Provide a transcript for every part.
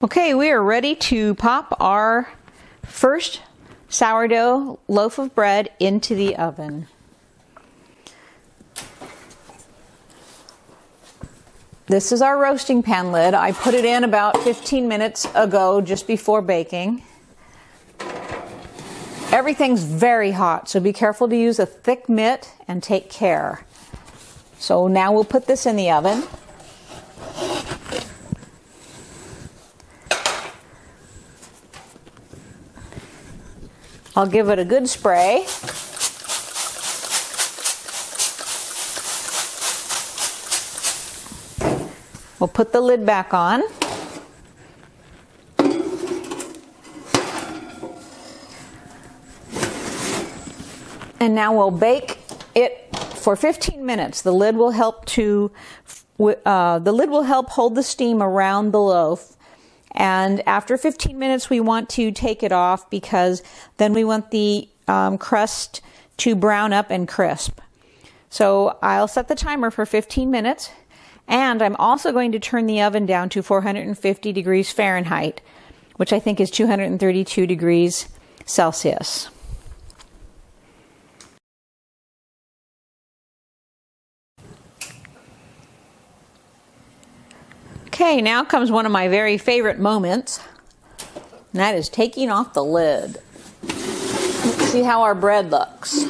Okay, we are ready to pop our first sourdough loaf of bread into the oven. This is our roasting pan lid. I put it in about 15 minutes ago, just before baking. Everything's very hot, so be careful to use a thick mitt and take care. So now we'll put this in the oven. I'll give it a good spray. We'll put the lid back on. And now we'll bake it for 15 minutes. The lid will help hold the steam around the loaf. And after 15 minutes, we want to take it off because then we want the crust to brown up and crisp. So I'll set the timer for 15 minutes. And I'm also going to turn the oven down to 450 degrees Fahrenheit, which I think is 232 degrees Celsius. Okay, now comes one of my very favorite moments, and that is taking off the lid. Let's see how our bread looks.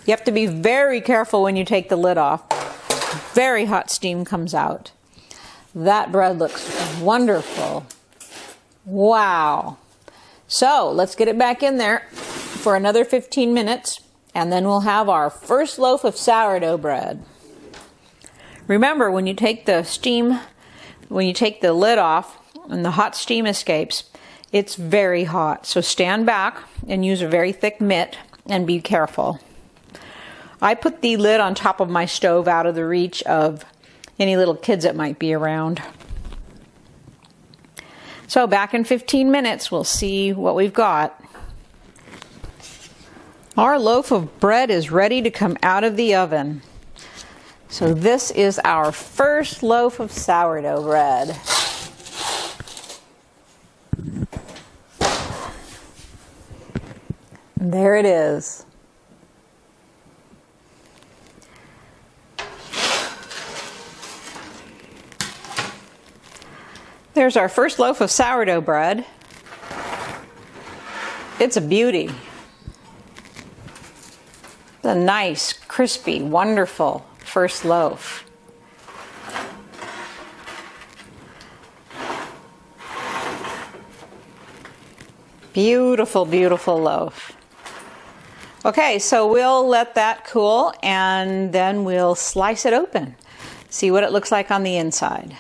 You have to be very careful when you take the lid off. Very hot steam comes out. That bread looks wonderful. Wow. So let's get it back in there for another 15 minutes, and then we'll have our first loaf of sourdough bread. Remember, when you take the lid off and the hot steam escapes, it's very hot. So stand back and use a very thick mitt and be careful. I put the lid on top of my stove out of the reach of any little kids that might be around. So back in 15 minutes, we'll see what we've got. Our loaf of bread is ready to come out of the oven. So this is our first loaf of sourdough bread. And there it is. There's our first loaf of sourdough bread. It's a beauty. It's a nice, crispy, wonderful first loaf. Beautiful, beautiful loaf. Okay, so we'll let that cool and then we'll slice it open. See what it looks like on the inside.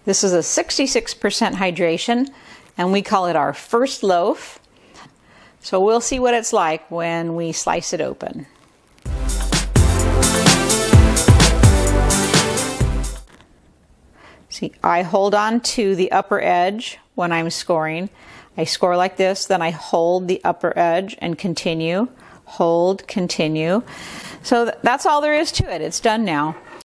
This is a 66% hydration and we call it our first loaf. So we'll see what it's like when we slice it open. See, I hold on to the upper edge when I'm scoring. I score like this, then I hold the upper edge and continue, hold, continue. So that's all there is to it. It's done now.